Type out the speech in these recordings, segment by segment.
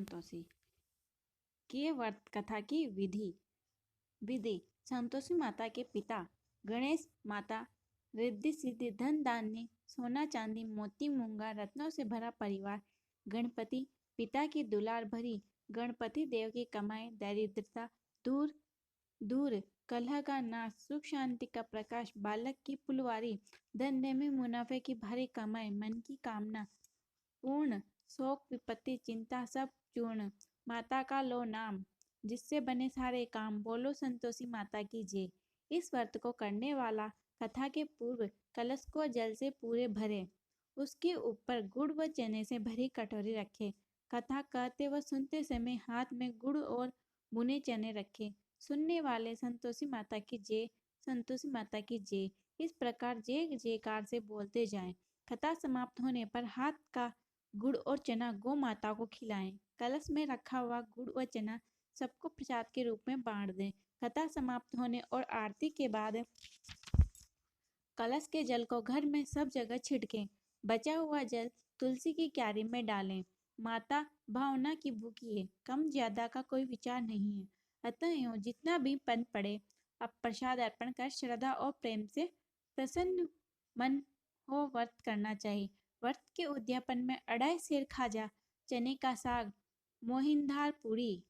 संतोषी की व्रत कथा की विधि विधि संतोषी माता के पिता गणेश माता रिद्धि सिद्धि धन धान्य सोना चांदी मोती मूंगा रत्नों से भरा परिवार गणपति पिता की दुलार भरी गणपति देव की कमाई दरिद्रता दूर दूर कलह का नाश सुख शांति का प्रकाश बालक की फुलवारी धंधे में मुनाफे की भारी कमाई मन की कामना पूर्ण शोक विपत्ति चिंता सब चूर्ण माता का लो नाम जिससे बने सारे काम बोलो संतोषी माता की जय। इस व्रत को करने वाला कथा के पूर्व कलश को जल से पूरे भरे उसके ऊपर गुड़ व चने से भरी कटोरी रखे कथा कहते व सुनते समय हाथ में गुड़ और भुने चने रखे सुनने वाले संतोषी माता की जय संतोषी माता की जय इस प्रकार जय जयकार से बोलते जाएं। कथा समाप्त होने पर हाथ का गुड़ और चना गौ माता को खिलाएं। कलश में रखा हुआ गुड़ और चना सबको प्रसाद के रूप में बांट दें। कथा समाप्त होने और आरती के बाद कलश के जल को घर में सब जगह छिड़कें। बचा हुआ जल तुलसी की क्यारी में डालें। माता भावना की भूखी है, कम ज्यादा का कोई विचार नहीं है, अतः जितना भी पन पड़े अब प्रसाद अर्पण कर श्रद्धा और प्रेम से प्रसन्न मन हो व्रत करना चाहिए। व्रत के उद्यापन में अढ़ाई सेर खाजा चने का साग मोहिंदार पूरी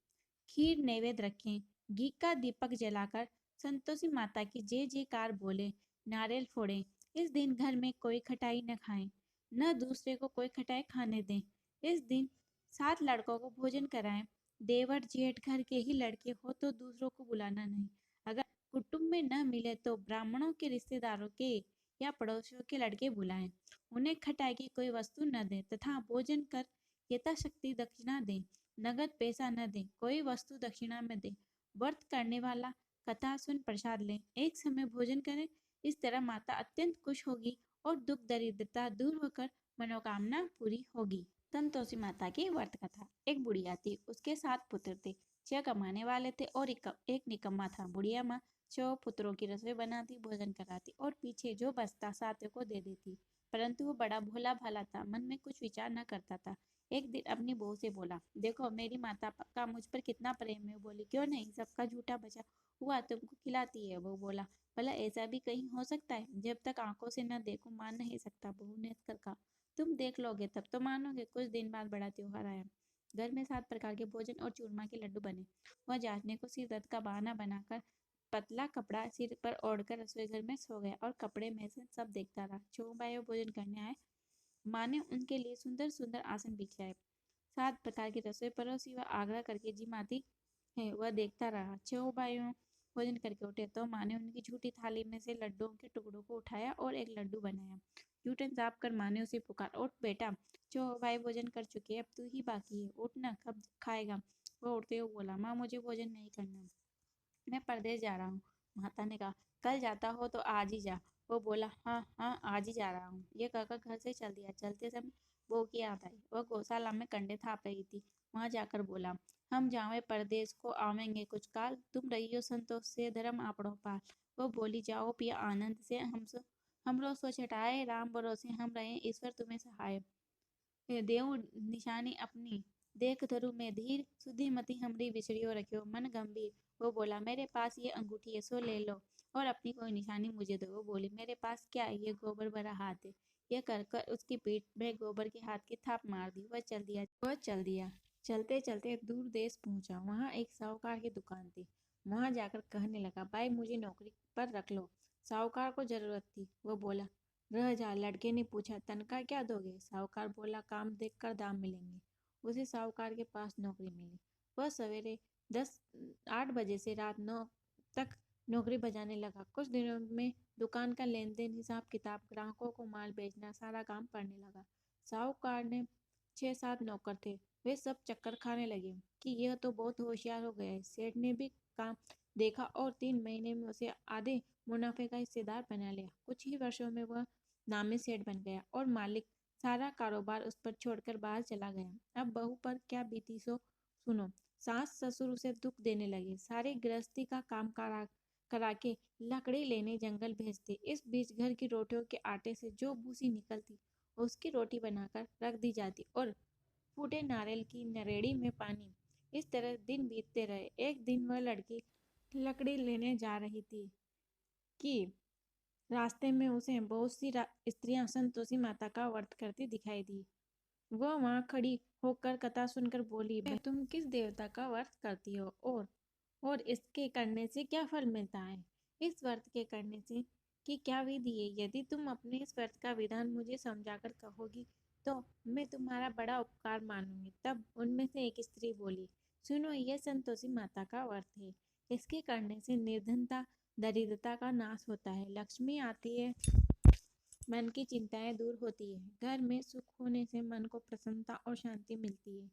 खीर नैवेद्य रखें। घी का दीपक जलाकर संतोषी माता की जय जयकार बोले नारियल फोड़ें। इस दिन घर में कोई खटाई न खाएं, न दूसरे को कोई खटाई खाने दें। इस दिन 7 लड़कों को भोजन कराएं। देवर जेठ घर के ही लड़के हो तो दूसरों को बुलाना नहीं। अगर कुटुंब में न मिले तो ब्राह्मणों के रिश्तेदारों के या पड़ोसियों के लड़के बुलाएं। उन्हें खटाई की कोई वस्तु न दें तथा भोजन कर यथाशक्ति दक्षिणा दें। नगद पैसा न दें, कोई वस्तु दक्षिणा में दें। व्रत करने वाला कथा सुन प्रसाद लें, एक समय भोजन करें। इस तरह माता अत्यंत खुश होगी और दुख दरिद्रता दूर होकर मनोकामना पूरी होगी। संतोषी माता की व्रत कथा। एक बुढ़िया थी, उसके 7 पुत्र थे। 6 कमाने वाले थे और एक निकम्मा था। बुढ़िया माँ 6 पुत्रों की रसोई बनाती, भोजन कराती और पीछे जो बचता सातों को दे देती। परंतु वो बड़ा भोला भाला था, मन में कुछ विचार न करता था। एक दिन अपनी बहू से बोला, देखो मेरी माता का मुझ पर कितना प्रेम है। बोली, क्यों नहीं, सबका झूठा बचा हुआ तुमको खिलाती है। वो बोला, भला ऐसा भी कहीं हो सकता है? जब तक आंखों से न देखूं मान नहीं सकता। बहू ने कहा, तुम देख लोगे तब तो मानोगे। कुछ दिन बाद बड़ा त्योहार आया। घर में 7 प्रकार के भोजन और चूरमा के लड्डू बने। वह जांचने को सिर दर्द का बहाना बनाकर पतला कपड़ा सिर पर ओढ़कर रसोई घर में सो गया और कपड़े में से सब देखता रहा। 6 भाई भोजन करने आए। माँ ने उनके लिए सुंदर सुंदर आसन बिछाए, 7 प्रकार की रसोई परोसी व आग्रह करके जिमाती है वह देखता रहा। 6 भाइयों भोजन करके उठे तो माँ ने उनकी झूठी थाली में से लड्डुओं के टुकड़ों को उठाया और एक लड्डू बनाया। जूठन साफ कर माँ ने उसे पुकार, उठ बेटा, 6 भाई भोजन कर चुके, अब तू ही बाकी है, उठ ना, कब खाएगा? वो उठते हुए बोला, माँ मुझे भोजन नहीं करना, मैं परदेश जा रहा हूँ। माता ने कहा, कल जाता हो तो आज ही जा। वो बोला, हाँ हाँ आज ही जा रहा हूँ। ये कहकर घर से चल दिया। चलते समय बहू की याद आई। वह गौशाला में कंडे थाप रही थी। वहां जाकर बोला, हम जावे परदेश को आवेंगे कुछ काल, तुम रहियो संतोष से धर्म आपड़ो पाल। वो बोली, जाओ पिया आनंद से, हमरो सो छटाए, राम भरोसे हम रहे, ईश्वर तुम्हें सहाय। देव निशानी अपनी, देख धरु में धीर, सुधी मति हमरी विसरियो रखियो मन गंभीर। वो बोला, मेरे पास ये अंगूठी है, सो ले लो और अपनी कोई निशानी मुझे दो। वो बोली, मेरे पास क्या है, ये गोबर भरा हाथ है। यह कर उसकी पीठ में गोबर के हाथ की थाप मार दी। वह चल दिया। चलते चलते दूर देश पहुंचा। वहां एक साहूकार की दुकान थी। वहां जाकर कहने लगा, भाई मुझे नौकरी पर रख लो। साहूकार को जरूरत थी। वो बोला, रह जा। लड़के ने पूछा, तनख्वाह क्या दोगे? साहूकार बोला, काम देखकर दाम मिलेंगे। उसे साहूकार के पास नौकरी मिली। वह सवेरे 8 बजे से रात 9 तक नौकरी बजाने लगा। कुछ दिनों में दुकान का लेन देन, हिसाब किताब, ग्राहकों को माल बेचना, सारा काम पड़ने लगा। साहूकार ने 6-7 नौकर थे। वे सब चक्कर खाने लगे कि यह तो बहुत होशियार हो गया है। सेठ ने भी काम देखा और 3 महीने में उसे आधे मुनाफे का हिस्सेदार बना लिया। कुछ ही वर्षों में वह नामी सेठ बन गया और मालिक सारा कारोबार उस पर छोड़कर बाहर चला गया। अब बहू पर क्या बीती सो सुनो। सास ससुर उसे दुख देने लगे। सारी गृहस्थी का काम करा के लकड़ी लेने जंगल भेजते। इस बीच घर की रोटियों के आटे से जो भूसी निकलती उसकी रोटी बनाकर रख दी जाती और फूटे नारियल की नरेड़ी में पानी। इस तरह दिन बीतते रहे। एक दिन वह लड़की लकड़ी लेने जा रही थी कि रास्ते में उसे बहुत सी स्त्रियां संतोषी माता का व्रत करती दिखाई दी। वह वहां खड़ी होकर कथा सुनकर बोली, तुम किस देवता का व्रत करती हो और इसके करने से क्या फल मिलता है? इस व्रत के करने से की क्या विधि है? यदि तुम अपने इस व्रत का विधान मुझे समझाकर कहोगी तो मैं तुम्हारा बड़ा उपकार मानूंगी। तब उनमें से एक स्त्री बोली, सुनो, यह संतोषी माता का व्रत है। इसके करने से निर्धनता दरिद्रता का नाश होता है, लक्ष्मी आती है, मन की चिंताएं दूर होती है, घर में सुख होने से मन को प्रसन्नता और शांति मिलती है,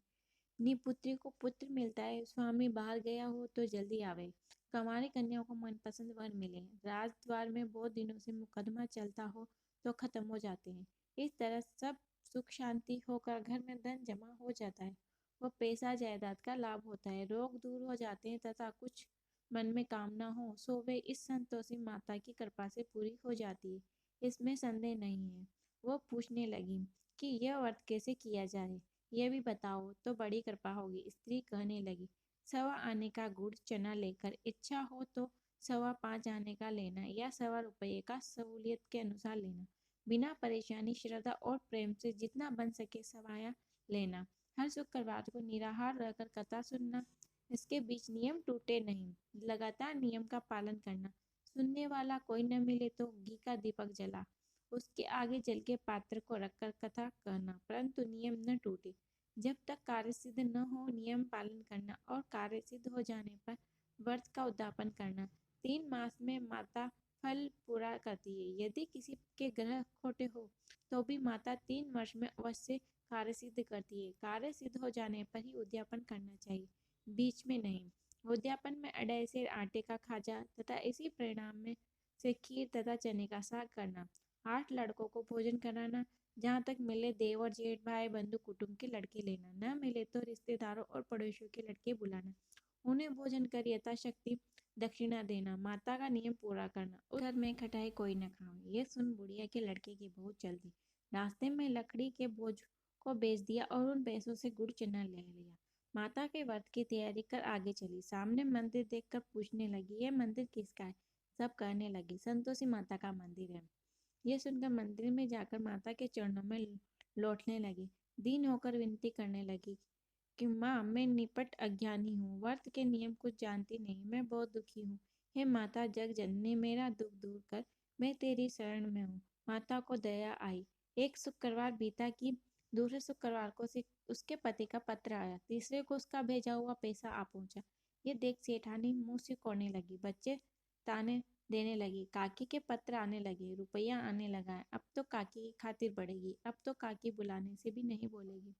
निपुत्री को पुत्र मिलता है, स्वामी बाहर गया हो तो जल्दी आवे, कंवारी कन्याओं को मनपसंद वर मिले, राजद्वार में बहुत दिनों से मुकदमा चलता हो तो खत्म हो जाते हैं। इस तरह सब सुख शांति होकर घर में धन जमा हो जाता है, वो पैसा जायदाद का लाभ होता है, रोग दूर हो जाते हैं तथा कुछ मन में कामना हो सो वे इस संतोषी माता की कृपा से पूरी हो जाती है। इसमें संदेह नहीं है। वो पूछने लगी कि यह व्रत कैसे किया जाए, यह भी बताओ तो बड़ी कृपा होगी। स्त्री कहने लगी, 1.25 आने का गुड़ चना लेकर, इच्छा हो तो 5.25 आने का लेना या 1.25 रुपये का सहूलियत के अनुसार लेना, बिना परेशानी श्रद्धा और प्रेम से जितना बन सके सवाया लेना, हर शुक्रवार को निराहार रहकर कथा सुनना, इसके बीच नियम टूटे नहीं, लगातार नियम का पालन करना, सुनने वाला कोई न मिले तो घी का दीपक जला उसके आगे जल के पात्र को रखकर कथा कहना, परंतु नियम न टूटे। जब तक कार्य सिद्ध न हो नियम पालन करना और कार्य सिद्ध हो जाने पर व्रत का उद्यापन करना। 3 मास में माता फल पूरा करती है। यदि किसी के ग्रह खोटे हो तो भी माता 3 वर्ष में अवश्य कार्य सिद्ध करती है। कार्य सिद्ध हो जाने पर ही उद्यापन करना चाहिए, बीच में नहीं। उद्यापन में अढ़ाई सेर आटे का खाजा तथा इसी परिणाम में से खीर तथा चने का साग करना, 8 लड़कों को भोजन कराना, जहाँ तक मिले देवर जेठ भाई बंधु कुटुंब के लड़के लेना, न मिले तो रिश्तेदारों और पड़ोसियों के लड़के बुलाना, उन्हें भोजन कर यथाशक्ति दक्षिणा देना, माता का नियम पूरा करना, उस घर में खटाई कोई न खाओ। ये सुन बुढ़िया के लड़के की बहुत चल दी। रास्ते में लकड़ी के बोझ को बेच दिया और उन पैसों से गुड़ चना ले लिया। माता के व्रत की तैयारी कर आगे चली। सामने मंदिर देखकर पूछने लगी, यह मंदिर किसका है? सब कहने लगे, संतोषी माता का मंदिर है। यह सुनकर मंदिर में जाकर माता के चरणों में लौटने लगी। दीन होकर विनती करने लगी कि माँ, मैं निपट अज्ञानी हूँ, व्रत के नियम कुछ जानती नहीं, मैं बहुत दुखी हूँ। हे माता जग जननी, मेरा दुख दूर कर, मैं तेरी शरण में हूँ। माता को दया आई। एक शुक्रवार बीता कि दूसरे शुक्रवार को उसके पति का पत्र आया, तीसरे को उसका भेजा हुआ पैसा आ पहुंचा। ये देख सेठानी मुंह से कोड़ने लगी, बच्चे ताने देने लगी, काकी के पत्र आने लगे, रुपया आने लगा है, अब तो काकी की खातिर बढ़ेगी, अब तो काकी बुलाने से भी नहीं बोलेगी।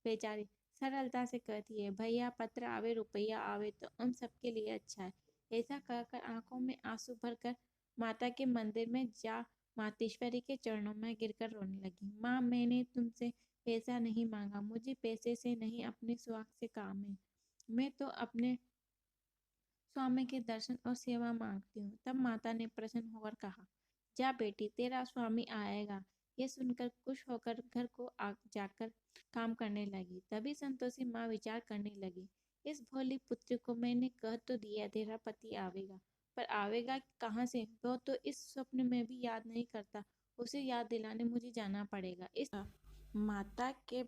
बेचारी सरलता से कहती है, भैया पत्र आवे रुपया आवे तो हम सबके लिए अच्छा है। ऐसा कहकर आंखों में आंसू भरकर माता के मंदिर में जा मातेश्वरी के चरणों में गिरकर रोने लगी। माँ, मैंने तुमसे पैसा नहीं मांगा, मुझे पैसे से नहीं अपने स्वार्थ से काम है। मैं तो अपने स्वामी के दर्शन और सेवा मांगती हूँ। तब माता ने प्रसन्न होकर कहा, जा बेटी, तेरा स्वामी आएगा। ये सुनकर खुश होकर घर को जाकर काम करने लगी। तभी संतोषी माँ विचार करने लगी, इस भोली पुत्री को मैंने कह तो दिया तेरा पति आवेगा, पर आवेगा कहाँ से? वो तो इस स्वप्न में भी याद नहीं करता, उसे याद दिलाने मुझे जाना पड़ेगा। इस माता के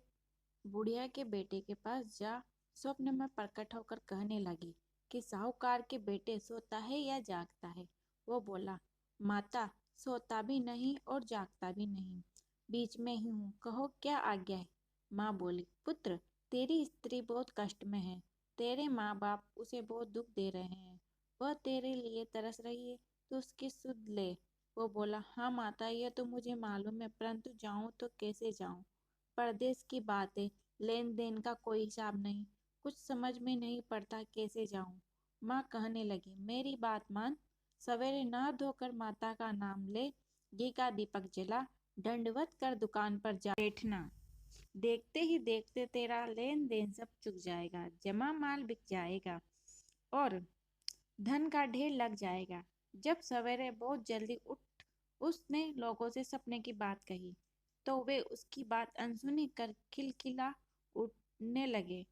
बुढ़िया के बेटे के पास जा स्वप्न में प्रकट होकर कहने लगी कि साहूकार के बेटे सोता है या जागता है? वो बोला, माता, सोता भी नहीं और जागता भी नहीं, बीच में ही हूँ, कहो क्या आज्ञा है? माँ बोली, पुत्र, तेरी स्त्री बहुत कष्ट में है, तेरे माँ बाप उसे बहुत दुख दे रहे हैं, वह तेरे लिए तरस रही है, तो उसकी सुध ले। वो बोला, हाँ माता, यह तो मुझे मालूम है, परंतु जाऊं तो कैसे जाऊं? परदेश की बात है, लेन देन का कोई हिसाब नहीं, कुछ समझ में नहीं पड़ता कैसे जाऊं। माँ कहने लगी, मेरी बात मान, सवेरे नहा धोकर माता का नाम ले, घी का दीपक जला, दंडवत कर दुकान पर जा बैठना, देखते ही देखते तेरा लेन देन सब चुक जाएगा, जमा माल बिक जाएगा और धन का ढेर लग जाएगा। जब सवेरे बहुत जल्दी उठ उसने लोगों से सपने की बात कही तो वे उसकी बात अनसुनी कर खिलखिला ने लगे।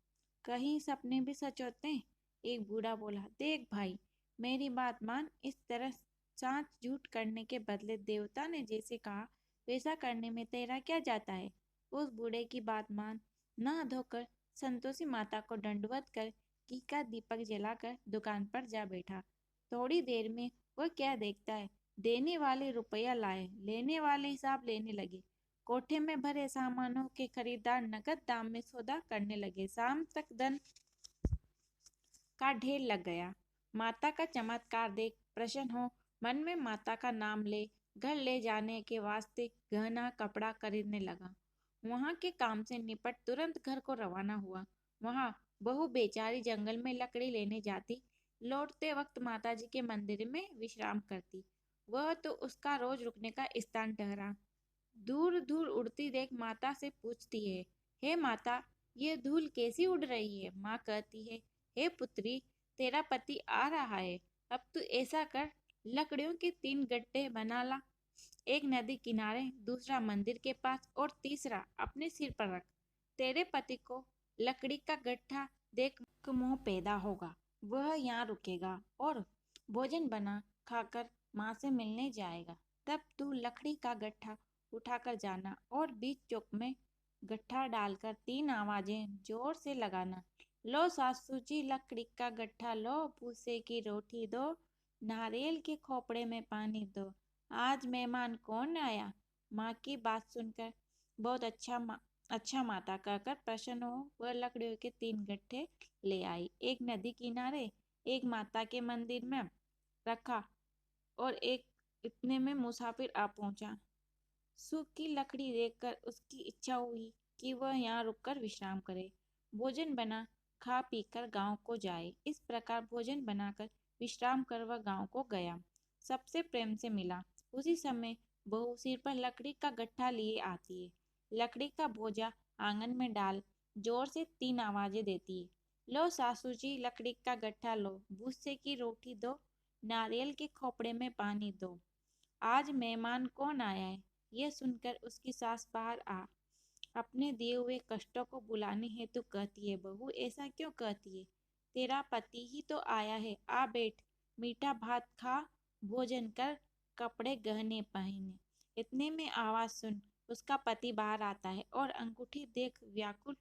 कहीं सपने भी सच होते हैं। एक बूढ़ा बोला, देख भाई, मेरी बात मान। इस तरह सांच झूठ करने के बदले देवता ने जैसे कहा वैसा करने में तेरा क्या जाता है। उस बूढ़े की बात मान नहा धोकर संतोषी माता को दंडवत कर घी का दीपक जलाकर दुकान पर जा बैठा। थोड़ी देर में वह क्या देखता है, देने वाले रुपया लाए, लेने वाले हिसाब लेने लगे। कोठे में भरे सामानों के खरीदार नगद दाम में सौदा करने लगे। शाम तक धन का ढेर लग गया। माता का चमत्कार देख प्रसन्न हो मन में माता का नाम ले घर ले जाने के वास्ते गहना कपड़ा खरीदने लगा। वहां के काम से निपट तुरंत घर को रवाना हुआ। वहां बहू बेचारी जंगल में लकड़ी लेने जाती, लौटते वक्त माताजी के मंदिर में विश्राम करती। वह तो उसका रोज रुकने का स्थान ठहरा। दूर दूर उड़ती देख माता से पूछती है, हे माता, ये धूल कैसी उड़ रही है। माँ कहती है, हे पुत्री, तेरा पति आ रहा है। अब तू ऐसा कर, लकड़ियों के 3 गड्ढे बना ला। एक नदी किनारे, दूसरा मंदिर के पास और तीसरा अपने सिर पर रख। तेरे पति को लकड़ी का गड्ढा देख मोह पैदा होगा। वह यहाँ रुकेगा और भोजन बना खाकर माँ से मिलने जाएगा। तब तू लकड़ी का गट्ठा उठाकर जाना और बीच चौक में गट्ठा डालकर 3 आवाजें जोर से लगाना। लो सासू जी लकड़ी का गट्ठा लो, भूसे की रोटी दो, नारियल के खोपड़े में पानी दो, आज मेहमान कौन आया। माँ की बात सुनकर बहुत अच्छा माता कहकर प्रसन्न हो वह लकड़ियों के 3 गट्ठे ले आई। एक नदी किनारे, एक माता के मंदिर में रखा और एक इतने में मुसाफिर आ पहुंचा। सूखी लकड़ी देखकर उसकी इच्छा हुई कि वह यहाँ रुककर विश्राम करे, भोजन बना खा पीकर गांव को जाए। इस प्रकार भोजन बनाकर विश्राम कर वह गांव को गया। सबसे प्रेम से मिला। उसी समय बहू सिर पर लकड़ी का गट्ठा लिए आती है। लकड़ी का बोझा आंगन में डाल जोर से 3 आवाजें देती है। लो सासू जी लकड़ी का गट्ठा लो, भूसे की रोटी दो, नारियल के खोपड़े में पानी दो, आज मेहमान कौन आया है। यह सुनकर उसकी सास बाहर आ अपने दिए हुए कष्टों को बुलाने हेतु कहती है, बहू ऐसा क्यों कहती है, तेरा पति ही तो आया है। आ बैठ, मीठा भात खा, भोजन कर, कपड़े गहने पहने। इतने में आवाज सुन उसका पति बाहर आता है और अंगूठी देख व्याकुल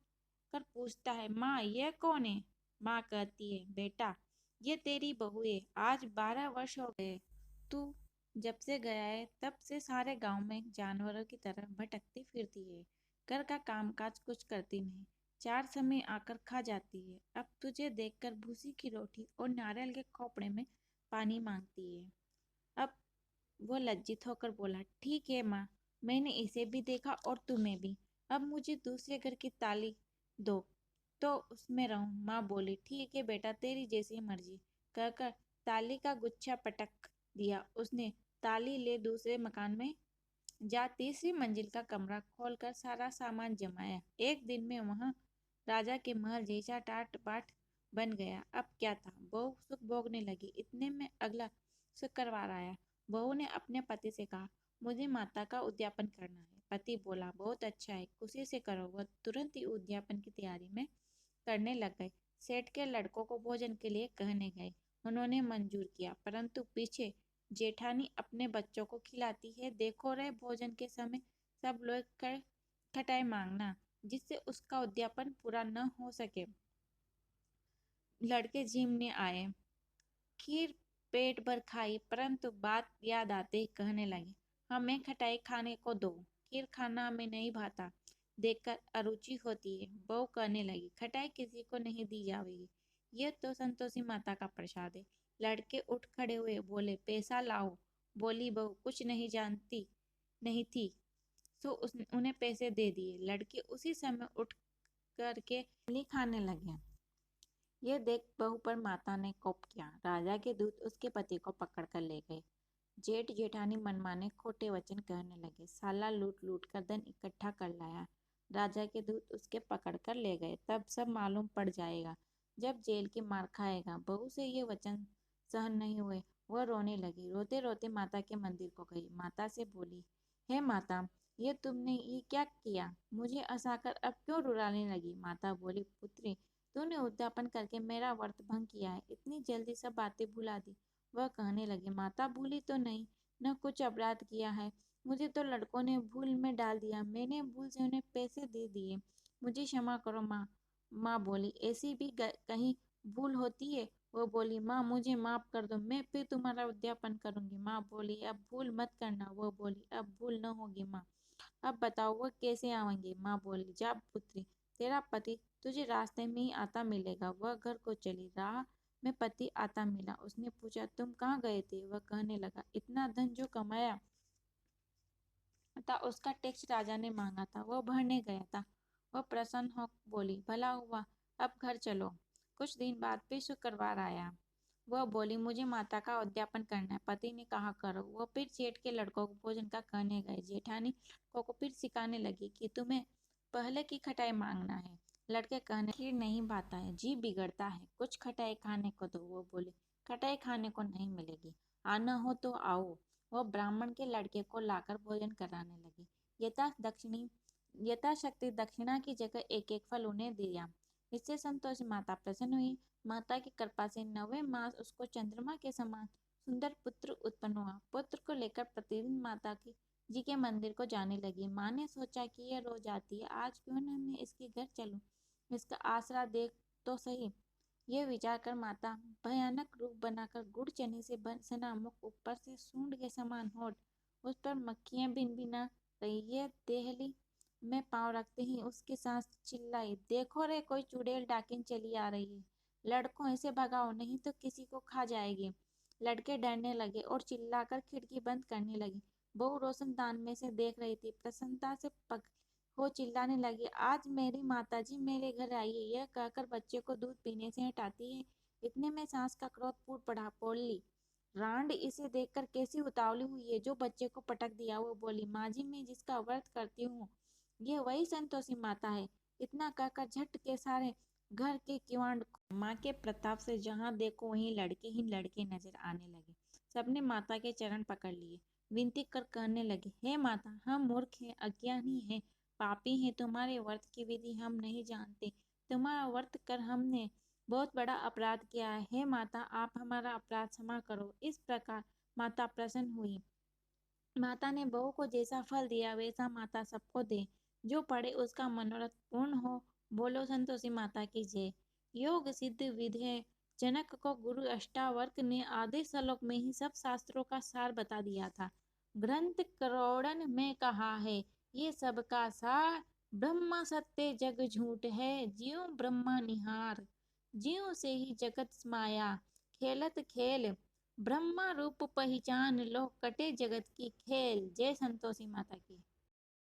कर पूछता है, माँ यह कौन है। माँ कहती है, बेटा ये तेरी बहू है, आज 12 वर्ष हो गए। तू जब से गया है तब से सारे गांव में जानवरों की तरह भटकती फिरती है। घर का कामकाज कुछ करती नहीं, 4 समय आकर खा जाती है। अब तुझे देखकर भूसी की रोटी और नारियल के खोपड़े में पानी मांगती है। अब वो लज्जित होकर बोला, ठीक है माँ, मैंने इसे भी देखा और तुम्हें भी। अब मुझे दूसरे घर की ताली दो तो उसमें रहूं। माँ बोली, ठीक है बेटा, तेरी जैसी मर्जी। कहकर ताली का गुच्छा पटक दिया। उसने ताली ले दूसरे मकान में जा तीसरी मंजिल का कमरा खोलकर सारा सामान जमाया। एक दिन में वहां राजा के महल जैसा टाट बाट बन गया। अब क्या था, बहू सुख भोगने लगी। इतने में अगला शुक्रवार आया। बहू ने अपने पति से कहा, मुझे माता का उद्यापन करना है। पति बोला, बहुत अच्छा है, खुशी से करो। वह तुरंत ही उद्यापन की तैयारी में करने लग गए। सेठ के लड़कों को भोजन के लिए कहने गए। उन्होंने मंजूर किया, परंतु पीछे जेठानी अपने बच्चों को खिलाती है। देखो रे, भोजन के समय सब लोग कर खटाई मांगना, जिससे उसका उद्यापन पूरा न हो सके। लड़के झिमने आए, खीर पेट भर खाई, परंतु बात याद आते ही कहने लगे, हमें खटाई खाने को दो, खीर खाना हमें नहीं भाता, देखकर अरुचि होती है। बहू कहने लगी, खटाई किसी को नहीं दी जाएगी, यह तो संतोषी माता का प्रसाद है। लड़के उठ खड़े हुए, बोले, पैसा लाओ। बोली बहू, कुछ नहीं जानती नहीं थी, सो उन्हें पैसे दे दिए। लड़के उसी समय उठ करके खाने लगे। यह देख बहू पर माता ने कोप किया। राजा के दूत उसके पति को पकड़ कर ले गए। जेठ जेठानी मनमाने खोटे वचन कहने लगे, साला लूट लूट कर धन इकट्ठा कर लाया। राजा के दूत उसके पकड़ कर ले गए। तब सब मालूम पड़ जाएगा जब जेल की मार खाएगा। बहू से ये वचन सहन नहीं हुए, वह रोने लगी। रोते रोते माता के मंदिर को गई। माता से बोली, हे माता, ये तुमने ये क्या किया? मुझे हंसाकर अब क्यों रुलाने लगी? माता बोली, पुत्री, तूने उद्यापन करके मेरा व्रत भंग किया है, इतनी जल्दी सब बातें भुला दी। वह कहने लगी, माता भूली तो नहीं, न कुछ अपराध किया है। मुझे तो लड़कों ने भूल में डाल दिया, मैंने भूल से उन्हें पैसे दे दिए, मुझे क्षमा करो माँ। माँ बोली, ऐसी भी कहीं भूल होती है? वो बोली, माँ मुझे माफ कर दो, मैं फिर तुम्हारा उद्यापन करूंगी। माँ बोली, अब भूल मत करना। वो बोली, अब भूल न होगी माँ। अब बताओ वो कैसे आवेंगे? माँ बोली, जा पुत्री, तेरा पति तुझे रास्ते में ही आता मिलेगा। वह घर को चली। राह में पति आता मिला। उसने पूछा, तुम कहाँ गए थे? वह कहने लगा, इतना धन जो कमाया था उसका टैक्स राजा ने मांगा था, वह भरने गया था। वह प्रसन्न हो बोली, भला हुआ, अब घर चलो। कुछ दिन बाद फिर शुक्रवार आया। वह बोली, मुझे माता का उद्यापन करना है। पति ने कहा, करो। वह फिर जेठ के लड़कों को भोजन का कहने गए। जेठानी लड़कों को फिर सिखाने लगी कि तुम्हें पहले की खटाई मांगना है। लड़के कहने, खीर नहीं भाता है, जी बिगड़ता है, कुछ खटाई खाने को दो। वो बोले, खटाई खाने को नहीं मिलेगी, आना हो तो आओ। वह ब्राह्मण के लड़के को लाकर भोजन कराने लगी। यथाशक्ति दक्षिणा की जगह एक एक फल उन्हें दिया। इससे संतोषी माता प्रसन्न हुई। माता की कृपा से 9वें मास उसको चंद्रमा के समान सुंदर पुत्र उत्पन्न हुआ। पुत्र को लेकर प्रतिदिन माता की जी के मंदिर को जाने लगी। माँ ने सोचा कि यह रोज आती है, आज क्यों न मैं इसके घर चलूं, इसका आसरा देख तो सही। यह विचार कर माता भयानक रूप बनाकर गुड़ चने से सना मुख, ऊपर से सूंड के समान होठ, उस पर मक्खियां भिनभिना रही। यह देहली में पांव रखते ही उसकी सांस चिल्लाई, देखो रे, कोई चुड़ैल डाकिन चली आ रही है, लड़कों इसे भगाओ, नहीं तो किसी को खा जाएगी। लड़के डरने लगे और चिल्लाकर खिड़की बंद करने लगी। बहू रोशनदान में से देख रही थी, प्रसन्नता से पग हो चिल्लाने लगी, आज मेरी माताजी मेरे घर आई है। यह कहकर बच्चे को दूध पीने से हटाती है। इतने में सास का क्रोध फूट पड़ा। बोली, रांड इसे देखकर कैसी उतावली हुई है, जो बच्चे को पटक दिया। वो बोली, माँ जी, मैं जिसका व्रत करती हूँ ये वही संतोषी माता है। इतना कहकर झट के सारे घर के किवाड़ माँ के प्रताप से जहाँ देखो वहीं लड़के ही लड़के नजर आने लगे। सबने माता के चरण पकड़ लिए, विनती कर कहने लगे, हे माता, हम मूर्ख हैं, अज्ञानी हैं, पापी हैं, तुम्हारे व्रत की विधि हम नहीं जानते। तुम्हारा व्रत कर हमने बहुत बड़ा अपराध किया है। हे माता, आप हमारा अपराध क्षमा करो। इस प्रकार माता प्रसन्न हुई। माता ने बहू को जैसा फल दिया वैसा माता सबको दे, जो पढ़े उसका मनोरथ पूर्ण हो। बोलो संतोषी माता की जय। योग सिद्ध विधेय जनक को गुरु अष्टावक्र ने आधे श्लोक में ही सब शास्त्रों का सार बता दिया था। ग्रंथ करोड़न में कहा है, ये सबका सार, ब्रह्मा सत्य जग झूठ है, ज्यों ब्रह्मा निहार, ज्यों से ही जगत माया, खेलत खेल ब्रह्मा रूप पहचान लो, कटे जगत की खेल। जय संतोषी माता की।